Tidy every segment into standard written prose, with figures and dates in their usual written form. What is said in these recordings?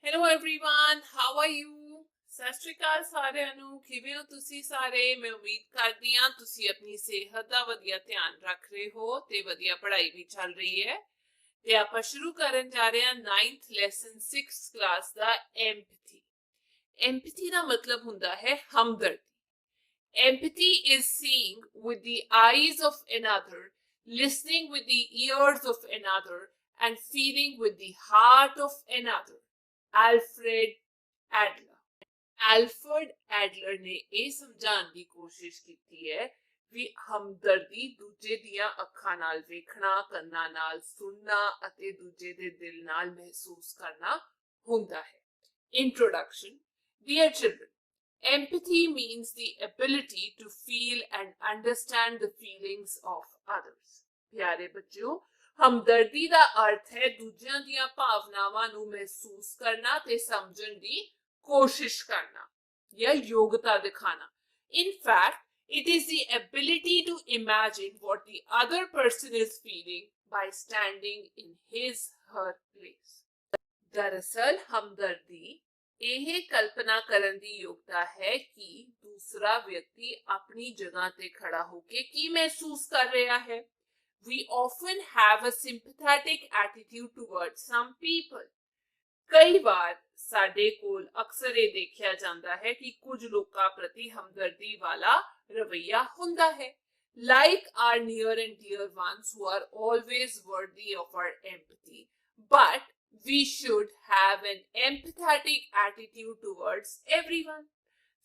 Hello everyone, how are you? ਸਤਿ ਸ਼੍ਰੀ ਅਕਾਲ ਸਾਰਿਆਂ ਨੂੰ। ਕਿਵੇਂ ਹੋ ਤੁਸੀਂ ਸਾਰੇ? ਮੈਂ ਉਮੀਦ ਕਰਦੀ ਹਾਂ ਤੁਸੀਂ ਆਪਣੀ ਸਿਹਤ ਦਾ ਵਧੀਆ ਧਿਆਨ ਰੱਖ ਰਹੇ ਹੋ ਤੇ ਵਧੀਆ ਪੜ੍ਹਾਈ ਵੀ ਚੱਲ ਰਹੀ ਹੈ। ਤੇ ਆਪਾਂ ਸ਼ੁਰੂ ਕਰਨ ਜਾ ਰਹੇ ਹਾਂ 9th ਲੈਸਨ 6th ਕਲਾਸ ਦਾ ਐਮਪੈਥੀ। ਐਮਪੈਥੀ ਦਾ ਮਤਲਬ ਹੁੰਦਾ ਹੈ ਹਮਦਰਦੀ। Empathy is seeing with the eyes of another, listening with the ears of another, and feeling with the heart of another. Alfred Adler। Alfred Adler ਨੇ ਇਹ ਸਮਝਾਉਣ ਦੀ ਕੋਸ਼ਿਸ਼ ਕੀਤੀ ਹੈ ਵੀ ਹਮਦਰਦੀ ਦੂਜੇ ਦੀਆਂ ਅੱਖਾਂ ਨਾਲ ਵੇਖਣਾ, ਕੰਨਾਂ ਨਾਲ ਸੁਣਨਾ ਅਤੇ ਦੂਜੇ ਦੇ ਦਿਲ ਨਾਲ ਮਹਿਸੂਸ ਕਰਨਾ ਹੁੰਦਾ ਹੈ। Introduction. Dear children, empathy means the ability to feel and understand the feelings of others. ਪਿਆਰੇ ਬੱਚਿਓ, ਹਮਦਰਦੀ ਦਾ ਅਰਥ ਹੈ ਦੂਜਿਆਂ ਦੀਆਂ ਭਾਵਨਾਵਾਂ ਨੂੰ ਮਹਿਸੂਸ ਕਰਨਾ ਤੇ ਸਮਝਣ ਦੀ ਕੋਸ਼ਿਸ਼ ਕਰਨਾ ਜਾਂ ਯੋਗਤਾ ਦਿਖਾਣਾ। In fact, it is the ability to imagine what the other person is feeling by standing in his/her place. ਦਰਅਸਲ ਹਮਦਰਦੀ ਇਹ ਕਲਪਨਾ ਕਰਨ ਦੀ ਯੋਗਤਾ ਹੈ ਕਿ ਦੂਸਰਾ ਵਿਅਕਤੀ ਆਪਣੀ ਜਗ੍ਹਾ ਤੇ ਖੜਾ ਹੋ ਕੇ ਕੀ ਮਹਿਸੂਸ ਕਰ ਰਿਹਾ ਹੈ। We often have a sympathetic attitude towards some people. ਕਈ ਵਾਰ ਸਾਡੇ ਕੋਲ ਅਕਸਰ ਇਹ ਦੇਖਿਆ ਜਾਂਦਾ ਹੈ ਕਿ ਕੁਝ ਲੋਕਾਂ ਪ੍ਰਤੀ ਹਮਦਰਦੀ ਵਾਲਾ ਰਵੱਈਆ ਹੁੰਦਾ ਹੈ। Like our near and dear ones who are always worthy of our empathy, but we should have an empathetic attitude towards everyone.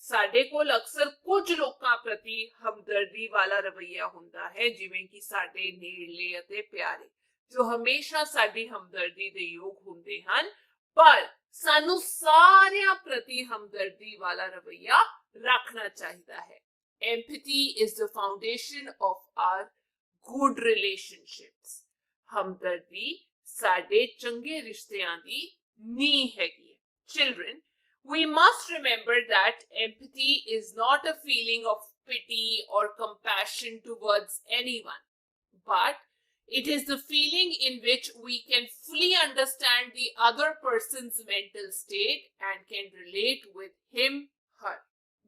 ਸਾਡੇ ਕੋਲ ਅਕਸਰ ਕੁਝ ਲੋਕਾਂ ਪ੍ਰਤੀ ਹਮਦਰਦੀ ਵਾਲਾ ਰਵੱਈਆ ਹੁੰਦਾ ਹੈ, ਜਿਵੇਂ ਕਿ ਸਾਡੇ ਨੇੜਲੇ ਅਤੇ ਪਿਆਰੇ, ਜੋ ਹਮੇਸ਼ਾ ਸਾਡੀ ਹਮਦਰਦੀ ਦੇ ਯੋਗ ਹੁੰਦੇ ਹਨ। ਪਰ ਸਾਨੂੰ ਸਾਰਿਆਂ ਪ੍ਰਤੀ ਹਮਦਰਦੀ ਵਾਲਾ ਰਵੱਈਆ ਰੱਖਣਾ ਚਾਹੀਦਾ ਹੈ। Empathy is the foundation of our good relationships. ਹਮਦਰਦੀ ਸਾਡੇ ਚੰਗੇ ਰਿਸ਼ਤਿਆਂ ਦੀ ਨੀਂਹ ਹੈਗੀ ਹੈ। Children, we must remember that empathy is not a feeling of pity or compassion towards anyone, but it is the feeling in which we can fully understand the other person's mental state and can relate with him/her.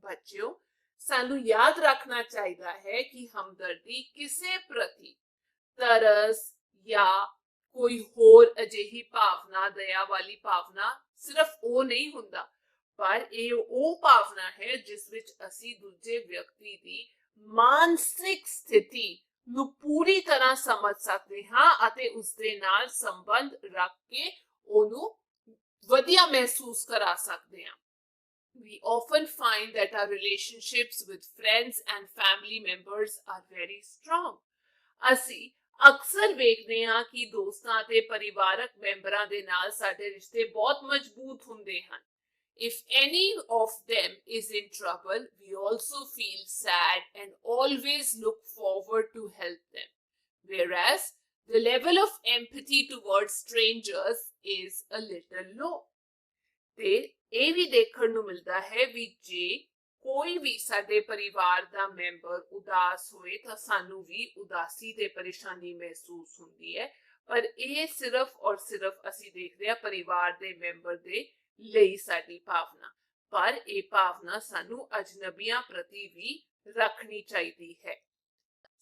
ਬੱਚਿਓ, ਸਾਨੂੰ ਯਾਦ ਰੱਖਣਾ ਚਾਹੀਦਾ ਹੈ ਕਿ ਹਮਦਰਦੀ ਕਿਸੇ ਪ੍ਰਤੀ ਤਰਸ ਜਾਂ ਕੋਈ ਹੋਰ ਅਜਿਹੀ ਭਾਵਨਾ, ਦਇਆ ਵਾਲੀ ਭਾਵਨਾ ਸਿਰਫ ਉਹ ਨਹੀਂ ਹੁੰਦਾ, ਪਰ ਇਹ ਉਹ ਭਾਵਨਾ ਹੈ ਜਿਸ ਵਿੱਚ ਅਸੀਂ ਦੂਜੇ ਵਿਅਕਤੀ ਦੀ ਮਾਨਸਿਕ ਸਥਿਤੀ ਨੂੰ ਪੂਰੀ ਤਰ੍ਹਾਂ ਸਮਝ ਸਕਦੇ ਹਾਂ ਅਤੇ ਉਸਦੇ ਨਾਲ ਸੰਬੰਧ ਰੱਖ ਕੇ ਉਹਨੂੰ ਵਧੀਆ ਮਹਿਸੂਸ ਕਰਾ ਸਕਦੇ ਹਾਂ। We often find that our relationships with friends and family members are very strong. ਅਸੀਂ ਅਕਸਰ ਵੇਖਦੇ ਹਾਂ ਕਿ ਦੋਸਤਾਂ ਅਤੇ ਪਰਿਵਾਰਕ ਮੈਂਬਰਾਂ ਦੇ ਨਾਲ ਸਾਡੇ ਰਿਸ਼ਤੇ ਬਹੁਤ ਮਜ਼ਬੂਤ ਹੁੰਦੇ ਹਨ। If any of them is in trouble, we also feel sad and always look forward to help them. Whereas the level of empathy towards strangers is a little low. ਤੇ ਇਹ ਵੀ ਦੇਖਣ ਨੂੰ ਮਿਲਦਾ ਹੈ ਵੀ ਜੇ ਕੋਈ ਵੀ ਸਾਡੇ ਪਰਿਵਾਰ ਦਾ ਮੈਂਬਰ ਉਦਾਸ ਹੋਏ ਤਾਂ ਸਾਨੂੰ ਵੀ ਉਦਾਸੀ ਤੇ ਪਰੇਸ਼ਾਨੀ ਮਹਿਸੂਸ ਹੁੰਦੀ ਹੈ, ਪਰ ਇਹ ਸਿਰਫ ਔਰ ਸਿਰਫ ਅਸੀਂ ਦੇਖਦੇ ਹਾਂ ਪਰਿਵਾਰ ਦੇ ਮੈਂਬਰ ਦੇ ਲਈ ਸਾਡੀ ਭਾਵਨਾ, ਪਰ ਇਹ ਭਾਵਨਾ ਸਾਨੂੰ ਅਜਨਬੀਆਂ ਪ੍ਰਤੀ ਵੀ ਰੱਖਣੀ ਚਾਹੀਦੀ ਹੈ।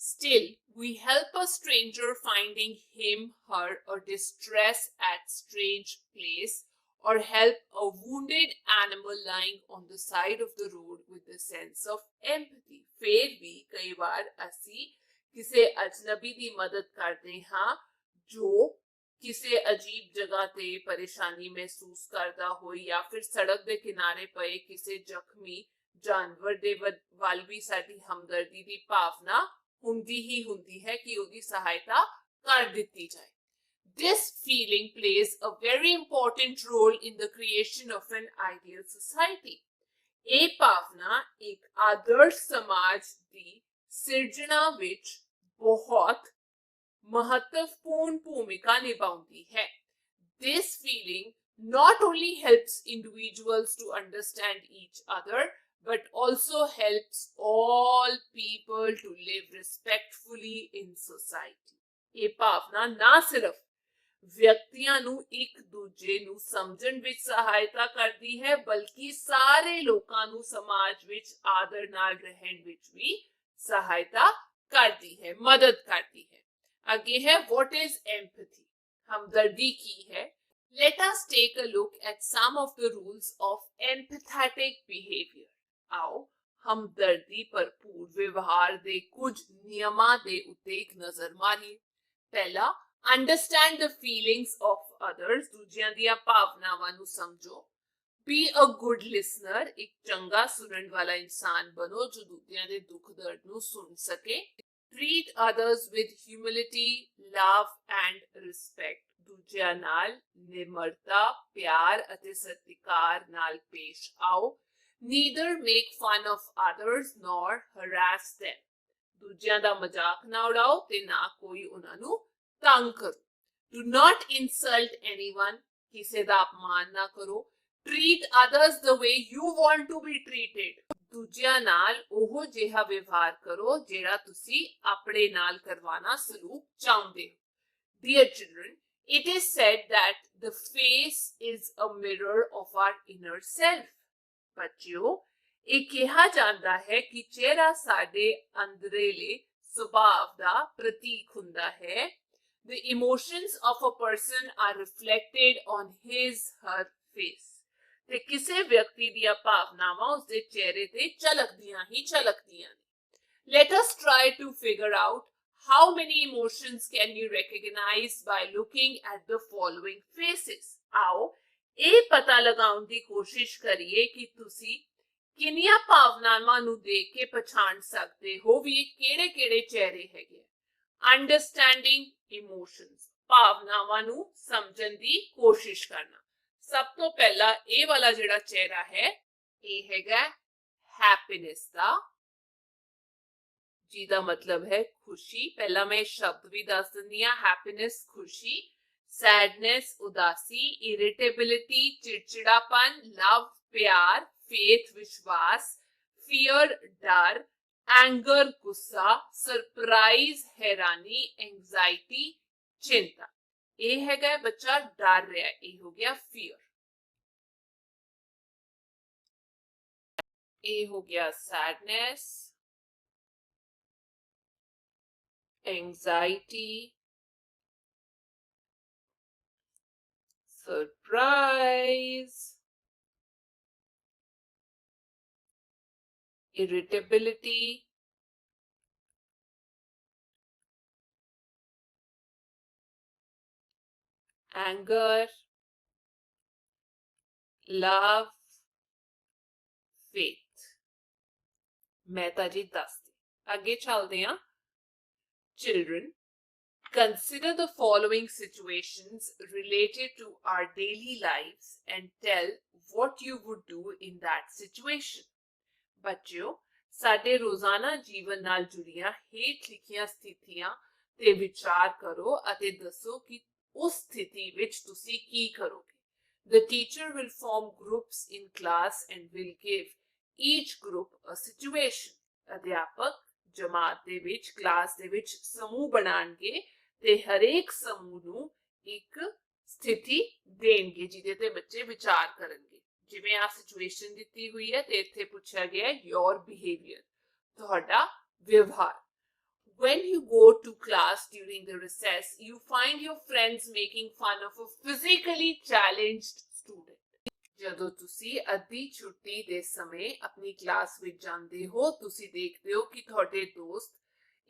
Still, we help a stranger finding him/her or distress at strange place, or help a wounded animal lying on the side of the road with a sense of empathy. ਫਿਰ ਵੀ ਕਈ ਵਾਰ ਅਸੀਂ ਕਿਸੇ ਅਜਨਬੀ ਦੀ ਮਦਦ ਕਰਦੇ ਹਾਂ ਜੋ ਕਿਸੇ ਅਜੀਬ ਜਗ੍ਹਾ ਤੇ ਪਰੇਸ਼ਾਨੀ ਮਹਿਸੂਸ ਕਰਦਾ ਹੋਏ, ਜਾਂ ਫਿਰ ਸੜਕ ਦੇ ਕਿਨਾਰੇ ਪਏ ਕਿਸੇ ਜ਼ਖਮੀ ਜਾਨਵਰ ਦੇ ਵੱਲ ਵੀ ਸਾਡੀ ਹਮਦਰਦੀ ਦੀ ਭਾਵਨਾ ਹੁੰਦੀ ਹੀ ਹੁੰਦੀ ਹੈ ਕਿ ਉਹਦੀ ਸਹਾਇਤਾ ਕਰ ਦਿੱਤੀ ਜਾਏ। This feeling plays a very important role in the creation of an ideal society. ਇਹ ਭਾਵਨਾ ਇੱਕ ਆਦਰਸ਼ ਸਮਾਜ ਦੀ ਸਿਰਜਣਾ ਵਿੱਚ ਬਹੁਤ ਮਹੱਤਵਪੂਰਨ ਭੂਮਿਕਾ ਨਿਭਾਉਂਦੀ ਹੈ। This feeling not only helps individuals to understand each other, but also helps all people to live respectfully in society. ਇਹ ਭਾਵਨਾ ਨਾ ਸਿਰਫ ਵਿਅਕਤੀਆਂ ਨੂੰ ਇੱਕ ਦੂਜੇ ਨੂੰ ਸਮਝਣ ਵਿੱਚ ਸਹਾਇਤਾ ਕਰਦੀ ਹੈ, ਬਲਕਿ ਸਾਰੇ ਲੋਕਾਂ ਨੂੰ ਸਮਾਜ ਵਿੱਚ ਆਦਰ ਨਾਲ ਰਹਿਣ ਵਿੱਚ ਵੀ ਸਹਾਇਤਾ करती है, मदद करती है। आगे है व्हाट इज एम्पैथी, हमदर्दी की है। Let us take a look at some of the rules of empathetic behaviour. आओ हमदर्दी भरपूर व्यवहार ਦੇ ਕੁਝ ਨਿਯਮਾਂ ਦੇ ਉੱਤੇ ਇੱਕ ਨਜ਼ਰ ਮਾਰੀਏ। ਪਹਿਲਾ, understand the feelings of others, ਦੂਜਿਆਂ ਦੀਆਂ ਭਾਵਨਾਵਾਂ ਨੂੰ ਸਮਝੋ। Be a good listener, ਇੱਕ ਚੰਗਾ ਸੁਣਨ ਵਾਲਾ ਇਨਸਾਨ ਬਣੋ ਜੋ ਦੂਜਿਆਂ ਦੇ ਦੁੱਖ ਦਰਦ ਨੂੰ ਸੁਣ ਸਕੇ। Treat others with humility, love and respect, ਦੂਜਿਆਂ ਨਾਲ ਨਿਮਰਤਾ, ਪਿਆਰ ਅਤੇ ਸਤਿਕਾਰ ਨਾਲ ਪੇਸ਼ ਆਓ। Neither make fun of others nor harass them, ਦੂਜਿਆਂ ਦਾ ਮਜ਼ਾਕ ਨਾ ਉਡਾਓ ਤੇ ਨਾ ਕੋਈ ਉਹਨਾਂ ਨੂੰ ਤੰਗ ਕਰੋ। Do not insult anyone, ਕਿਸੇ ਦਾ ਅਪਮਾਨ ਨਾ ਕਰੋ। Treat others the way you want to be treated, ਦੂਜਿਆਂ ਨਾਲ ਉਹ ਜਿਹਾ ਵਿਵਹਾਰ ਕਰੋ ਜਿਹੜਾ ਤੁਸੀਂ ਆਪਣੇ ਨਾਲ ਕਰਵਾਉਣਾ ਸਲੂਕ ਚਾਹੁੰਦੇ ਹੋ। Dear children, it is said that the face is a mirror of our inner self. ਬੱਚਿਓ, ਇਹ ਕਿਹਾ ਜਾਂਦਾ ਹੈ ਕਿ ਚਿਹਰਾ ਸਾਡੇ ਅੰਦਰਲੇ ਸੁਭਾਅ ਦਾ ਪ੍ਰਤੀਕ ਹੁੰਦਾ ਹੈ। The emotions of a person are reflected on his/her face. ਤੇ ਕਿਸੇ ਵਿਅਕਤੀ ਦੀਆਂ ਭਾਵਨਾਵਾਂ ਉਸਦੇ ਚਿਹਰੇ ਤੇ ਝਲਕਦੀਆਂ ਹੀ ਝਲਕਦੀਆਂ ਨੇ। Let us try to figure out how many emotions can you recognize by looking at the following faces. ਆਓ ਇਹ ਪਤਾ ਲਗਾਉਣ ਦੀ ਕੋਸ਼ਿਸ਼ ਕਰੀਏ ਕਿ ਤੁਸੀਂ ਕਿੰਨੀਆਂ ਭਾਵਨਾਵਾਂ ਨੂੰ ਦੇਖ ਕੇ ਪਛਾਣ ਸਕਦੇ ਹੋ ਵੀ ਇਹ ਕਿਹੜੇ-ਕਿਹੜੇ ਚਿਹਰੇ ਹੈਗੇ। Understanding emotions, ਭਾਵਨਾਵਾਂ ਨੂੰ ਸਮਝਣ ਦੀ ਕੋਸ਼ਿਸ਼ ਕਰਨਾ। ਸਭ ਤੋਂ ਪਹਿਲਾਂ ਇਹ ਵਾਲਾ ਜਿਹੜਾ ਚਿਹਰਾ ਹੈ ਇਹ ਹੈਗਾ ਹੈਪੀਨੈਸ ਦਾ, ਜਿਹਦਾ ਮਤਲਬ ਹੈ ਖੁਸ਼ੀ। ਪਹਿਲਾਂ ਮੈਂ ਸ਼ਬਦ ਵੀ ਦੱਸ ਦਿੰਦੀ ਹਾਂ। ਹੈਪੀਨੈਸ ਖੁਸ਼ੀ, ਸੈਡਨੈਸ ਉਦਾਸੀ, ਇਰਿਟੇਬਿਲਿਟੀ ਚਿੜਚਿੜਾਪਨ, ਲਵ ਪਿਆਰ, ਫੇਥ ਵਿਸ਼ਵਾਸ, ਫੀਅਰ ਡਰ, ਐਂਗਰ ਗੁੱਸਾ, ਸਰਪ੍ਰਾਈਜ਼ ਹੈਰਾਨੀ, ਐਂਜ਼ਾਈਟੀ ਚਿੰਤਾ। ਇਹ ਹੈਗਾ ਬੱਚਾ ਡਰ ਰਿਹਾ, ਇਹ ਹੋ ਗਿਆ ਫੀਅਰ। ਇਹ ਹੋ ਗਿਆ sadness, anxiety, surprise, irritability, anger, love, faith. मैं जी दसती आगे चलते हैं। Children, consider the following situations related to our daily lives and tell what you would do in that situation. ਬੱਚਿਓ, ਸਾਡੇ ਰੋਜ਼ਾਨਾ ਜੀਵਨ ਨਾਲ ਜੁੜੀਆਂ ਹੇਠ ਲਿਖੀਆਂ ਸਥਿਤੀਆਂ ਤੇ ਵਿਚਾਰ ਕਰੋ ਅਤੇ ਦੱਸੋ ਕਿ ਉਸ ਸਥਿਤੀ ਵਿੱਚ ਤੁਸੀਂ ਕੀ ਕਰੋਗੇ। The teacher will form groups in class and will give each group a situation. ਅਧਿਆਪਕ ਜਮਾਤ ਦੇ ਵਿੱਚ ਕਲਾਸ ਦੇ ਵਿੱਚ ਸਮੂਹ ਬਣਾਉਣਗੇ ਤੇ ਹਰੇਕ ਸਮੂਹ ਨੂੰ ਇੱਕ ਸਥਿਤੀ ਦੇਣਗੇ ਜਿਹਦੇ ਤੇ ਬੱਚੇ ਵਿਚਾਰ ਕਰਨਗੇ। ਜਿਵੇਂ ਆ ਸਿਚੁਏਸ਼ਨ ਦਿੱਤੀ ਹੋਈ ਹੈ ਤੇ ਇੱਥੇ ਪੁੱਛਿਆ ਗਿਆ ਹੈ your behavior, ਤੁਹਾਡਾ ਵਿਵਹਾਰ। When you go to class during the recess, you find your friends making fun of a physically challenged student. ਜਦੋਂ ਤੁਸੀਂ ਅੱਧੀ ਛੁੱਟੀ ਦੇ ਸਮੇਂ ਆਪਣੀ ਕਲਾਸ ਵਿੱਚ ਜਾਂਦੇ ਹੋ, ਤੁਸੀਂ ਦੇਖਦੇ ਹੋ ਕਿ ਤੁਹਾਡੇ ਦੋਸਤ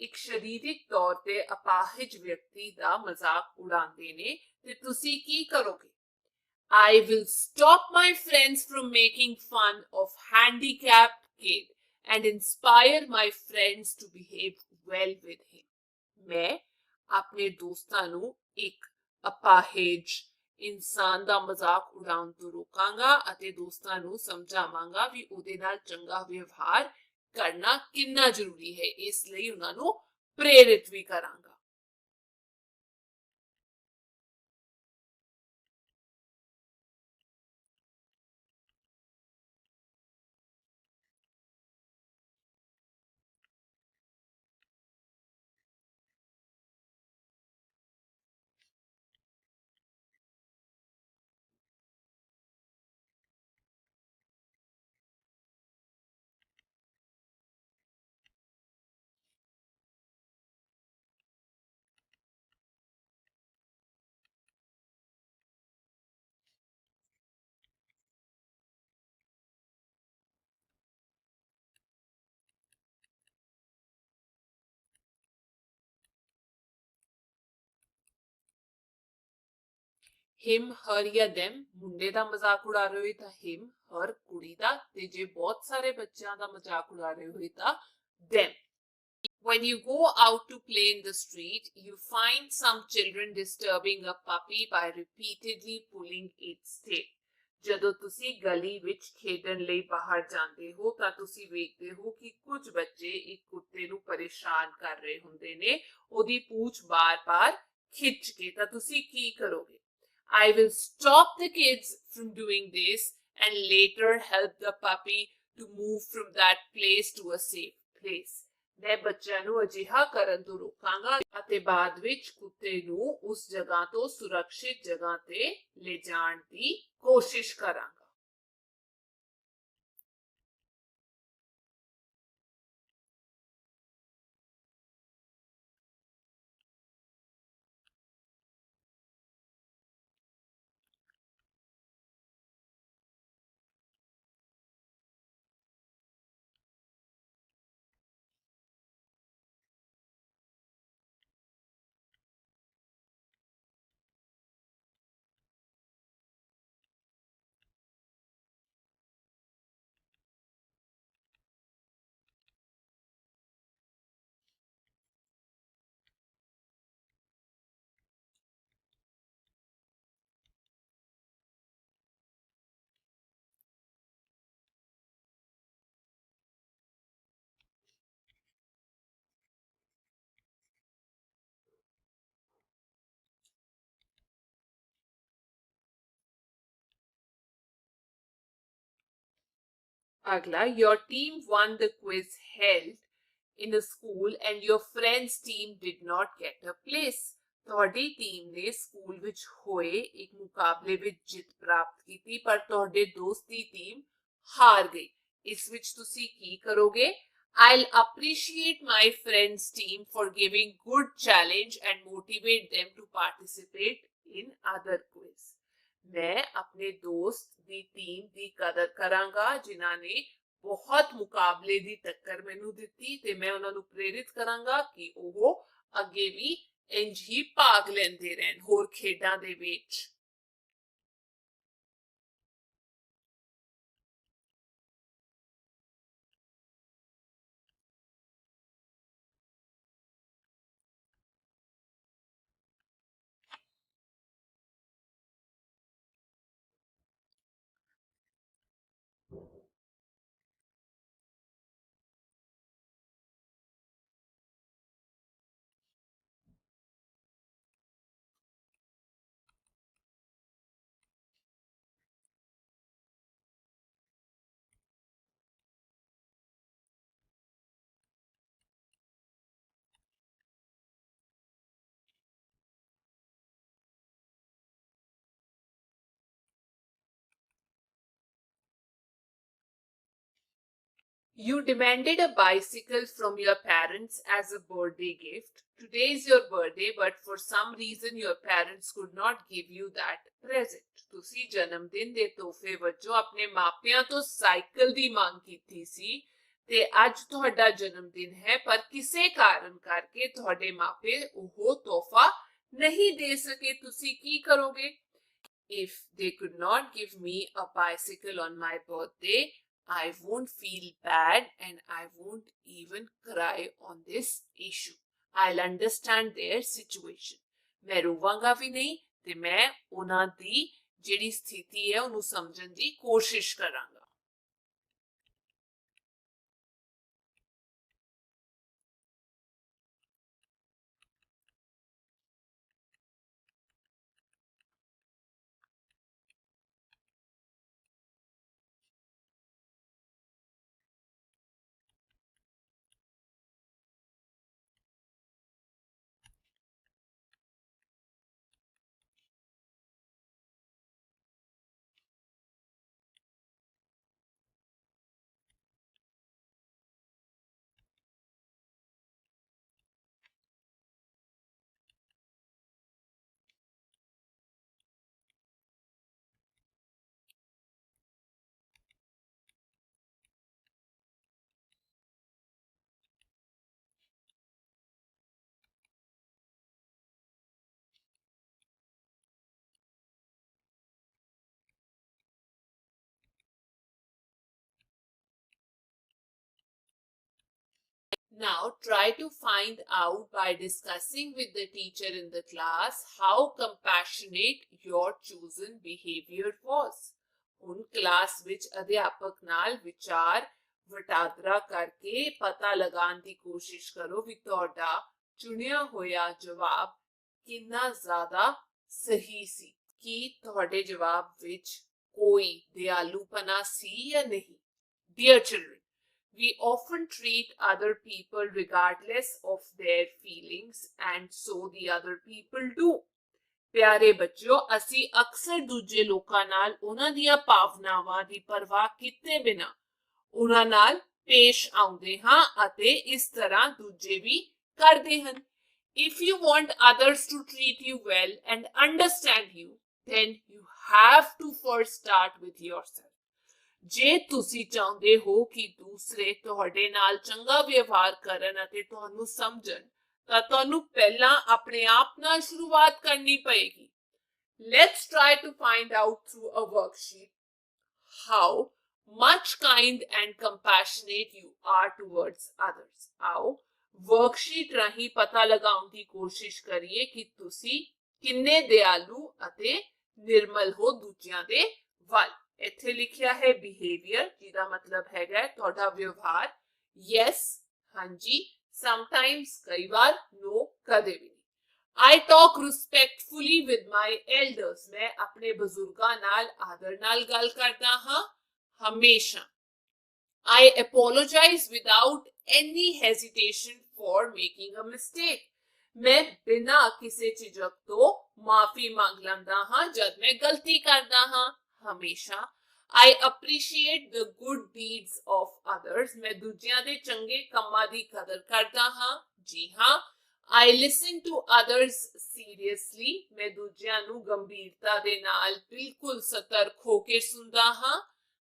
ਇੱਕ ਸਰੀਰਕ ਤੌਰ ਤੇ ਅਪਾਹਜ ਵਿਅਕਤੀ ਦਾ ਮਜ਼ਾਕ ਉਡਾਉਂਦੇ ਨੇ ਤੇ ਤੁਸੀਂ ਕੀ ਕਰੋਗੇ? I will stop my friends from making fun of handicapped kid and inspire my friends to behave well with him. ਮੈਂ ਆਪਣੇ ਦੋਸਤਾਂ ਨੂੰ ਇੱਕ ਅਪਾਹਜ ਇਨਸਾਨ ਦਾ ਮਜ਼ਾਕ ਉਡਾਉਣ ਤੋਂ ਰੋਕਾਂਗਾ ਅਤੇ ਦੋਸਤਾਂ ਨੂੰ ਸਮਝਾਵਾਂਗਾ ਵੀ ਉਹਦੇ ਨਾਲ ਚੰਗਾ ਵਿਵਹਾਰ ਕਰਨਾ ਕਿੰਨਾ ਜ਼ਰੂਰੀ ਹੈ, ਇਸ ਲਈ ਉਹਨਾਂ ਨੂੰ ਪ੍ਰੇਰਿਤ ਵੀ ਕਰਾਂਗਾ। him, her या them ਮੁੰਡੇ ਦਾ ਮਜ਼ਾਕ ਉਡਾ ਰਹੇ ਹੋਏ ਤਾਂ him, her ਕੁੜੀ ਦਾ, ਤੇ ਜੇ ਬਹੁਤ ਸਾਰੇ ਬੱਚਿਆਂ ਦਾ ਮਜ਼ਾਕ ਉਡਾ ਰਹੇ ਹੋਏ ਤਾਂ them. When you go out to play in the street, you find some children disturbing a puppy by repeatedly pulling its tail. ਜਦੋਂ ਤੁਸੀਂ ਗਲੀ ਵਿੱਚ ਖੇਡਣ ਲਈ ਬਾਹਰ ਜਾਂਦੇ ਹੋ ਤਾਂ ਤੁਸੀਂ ਵੇਖਦੇ ਹੋ ਕਿ ਕੁਝ ਬੱਚੇ ਇੱਕ ਕੁੱਤੇ ਨੂੰ ਪਰੇਸ਼ਾਨ ਕਰ ਰਹੇ ਹੁੰਦੇ ਨੇ ਉਹਦੀ ਪੂੰਛ ਬਾਰ-ਬਾਰ ਖਿੱਚ ਕੇ। ਤਾਂ ਤੁਸੀਂ ਕੀ ਕਰੋਗੇ? I will stop the kids from doing this and later help the puppy to move from that place to a safe place. ਮੈਂ ਬੱਚਿਆਂ ਨੂੰ ਅਜਿਹਾ ਕਰਨ ਤੋਂ ਰੋਕਾਂਗਾ ਅਤੇ ਬਾਅਦ ਵਿੱਚ ਕੁੱਤੇ ਨੂੰ ਉਸ ਜਗ੍ਹਾ ਤੋਂ ਸੁਰੱਖਿਅਤ ਜਗ੍ਹਾ ਤੇ ਲੈ ਜਾਣ ਦੀ ਕੋਸ਼ਿਸ਼ ਕਰਾਂਗਾ। Agla, your team won the quiz held in a school and your friend's team did not get a place. ਤੁਹਾਡੀ ਟੀਮ ਨੇ ਸਕੂਲ ਵਿੱਚ ਹੋਏ ਇੱਕ ਮੁਕਾਬਲੇ ਵਿੱਚ ਜਿੱਤ ਪ੍ਰਾਪਤ ਕੀਤੀ ਪਰ ਤੁਹਾਡੇ ਦੋਸਤ ਦੀ ਟੀਮ ਹਾਰ ਗਈ। ਇਸ ਵਿੱਚ ਤੁਸੀਂ ਕੀ ਕਰੋਗੇ? I'll appreciate my friend's team for giving good challenge and motivate them to participate in other quiz. मैं अपने दोस्त ਦੀ ਟੀਮ ਦੀ ਕਦਰ ਕਰਾਂਗਾ ਜਿਨ੍ਹਾਂ ਨੇ ਬਹੁਤ ਮੁਕਾਬਲੇ ਦੀ ਟੱਕਰ ਮੈਨੂੰ ਦਿੱਤੀ ਤੇ ਮੈਂ ਉਹਨਾਂ ਨੂੰ ਪ੍ਰੇਰਿਤ ਕਰਾਂਗਾ ਕਿ ਉਹ ਅੱਗੇ ਵੀ ਇੰਜ ਹੀ ਭਾਗ ਲੈਂਦੇ ਰਹਿਣ ਹੋਰ ਖੇਡਾਂ ਦੇ ਵਿੱਚ। You demanded a bicycle from your parents as a birthday gift. Today is your birthday, but for some reason your parents could not give you that present. ਤੁਸੀਂ ਜਨਮ ਦਿਨ ਦੇ ਤੋਹਫੇ ਵਜੋਂ ਆਪਣੇ ਮਾਪਿਆਂ ਤੋਂ ਸਾਈਕਲ ਦੀ ਮੰਗ ਕੀਤੀ ਸੀ ਤੇ ਅੱਜ ਤੁਹਾਡਾ ਜਨਮ ਦਿਨ ਹੈ ਪਰ ਕਿਸੇ ਕਾਰਨ ਕਰਕੇ ਤੁਹਾਡੇ ਮਾਪੇ ਉਹ ਤੋਹਫਾ ਨਹੀਂ ਦੇ ਸਕੇ। ਤੁਸੀਂ ਕੀ ਕਰੋਗੇ? If they could not give me a bicycle on my birthday, I won't feel bad and I won't even cry on this issue. I'll understand their situation. मैं रोवांगा भी नहीं ਤੇ ਮੈਂ ਉਹਨਾਂ ਦੀ ਜਿਹੜੀ ਸਥਿਤੀ ਹੈ ਉਹਨੂੰ ਸਮਝਣ ਦੀ ਕੋਸ਼ਿਸ਼ ਕਰਾਂਗਾ। Now try to find out by discussing with the teacher in the class how compassionate your chosen behavior was. ਹੁਣ ਕਲਾਸ ਵਿੱਚ ਅਧਿਆਪਕ ਨਾਲ ਵਿਚਾਰ ਵਟਾਂਦਰਾ ਕਰਕੇ ਪਤਾ ਲਗਾਉਣ ਦੀ ਕੋਸ਼ਿਸ਼ ਕਰੋ ਵੀ ਤੁਹਾਡਾ ਚੁਣਿਆ ਹੋਇਆ ਜਵਾਬ ਕਿੰਨਾ ਜ਼ਿਆਦਾ ਸਹੀ ਸੀ। ਕੀ ਤੁਹਾਡੇ ਜਵਾਬ ਵਿੱਚ ਕੋਈ ਦਿਆਲੂਪਨਾ ਸੀ ਜਾਂ ਨਹੀਂ? Dear children, we often treat other people regardless of their feelings and so the other people do. ਪਿਆਰੇ ਬੱਚਿਓ, ਅਸੀਂ ਅਕਸਰ ਦੂਜੇ ਲੋਕਾਂ ਨਾਲ ਉਹਨਾਂ ਦੀਆਂ ਭਾਵਨਾਵਾਂ ਦੀ ਪਰਵਾਹ ਕੀਤੇ ਬਿਨਾਂ ਉਹਨਾਂ ਨਾਲ ਪੇਸ਼ ਆਉਂਦੇ ਹਾਂ ਅਤੇ ਇਸ ਤਰ੍ਹਾਂ ਦੂਜੇ ਵੀ ਕਰਦੇ ਹਨ। If you want others to treat you well and understand you, then you have to first start with yourself. ਜੇ ਤੁਸੀਂ ਚਾਹੁੰਦੇ ਹੋ ਕਿ ਦੂਸਰੇ ਤੁਹਾਡੇ ਨਾਲ ਚੰਗਾ ਵਿਵਹਾਰ ਕਰਨ ਅਤੇ ਤੁਹਾਨੂੰ ਸਮਝਣ ਤਾਂ ਤੁਹਾਨੂੰ ਪਹਿਲਾਂ ਆਪਣੇ ਆਪ ਨਾਲ ਸ਼ੁਰੂਆਤ ਕਰਨੀ ਪਏਗੀ। Let's try to find out through a worksheet how much kind and compassionate you are towards others. ਆਓ ਵਰਕਸ਼ੀਟ ਰਾਹੀਂ ਪਤਾ ਲਗਾਉਣ ਦੀ ਕੋਸ਼ਿਸ਼ ਕਰੀਏ ਕਿ ਤੁਸੀਂ ਕਿੰਨੇ ਦਿਆਲੂ ਅਤੇ ਨਿਰਮਲ ਹੋ ਦੂਜਿਆਂ ਦੇ ਵੱਲ। ਇੱਥੇ ਲਿਖਿਆ ਹੈ ਬਿਹੇਵੀਅਰ, ਜਿਹਦਾ ਮਤਲਬ ਹੈਗਾ ਤੁਹਾਡਾ ਵਿਵਹਾਰ। ਯੈਸ, ਹਾਂਜੀ, ਸਮਟਾਈਮਸ, ਕਈ ਵਾਰ, ਨੋ, ਕਦੇ ਵੀ ਨਹੀਂ। I talk respectfully with my elders. ਮੈਂ ਆਪਣੇ ਬਜ਼ੁਰਗਾਂ ਨਾਲ ਆਦਰ ਨਾਲ ਗੱਲ ਕਰਦਾ ਹਾਂ ਹਮੇਸ਼ਾ। I apologize without any hesitation for making a mistake. ਮੈਂ ਬਿਨਾਂ ਕਿਸੇ ਝਿਜਕ ਤੋਂ ਮਾਫੀ ਮੰਗ ਲੈਂਦਾ ਹਾਂ ਜਦ ਮੈਂ ਗਲਤੀ ਕਰਦਾ ਹਾਂ ਹਮੇਸ਼ਾ। I appreciate the good deeds of others. ਮੈਂ ਦੂਜਿਆਂ ਦੇ ਚੰਗੇ ਕੰਮਾਂ ਦੀ ਕਦਰ ਕਰਦਾ ਹਾਂ। ਜੀ ਹਾਂ। I listen to others seriously. ਮੈਂ ਦੂਜਿਆਂ ਨੂੰ ਗੰਭੀਰਤਾ ਦੇ ਨਾਲ ਬਿਲਕੁਲ ਸਤਰਕ ਹੋ ਕੇ ਸੁਣਦਾ ਹਾਂ।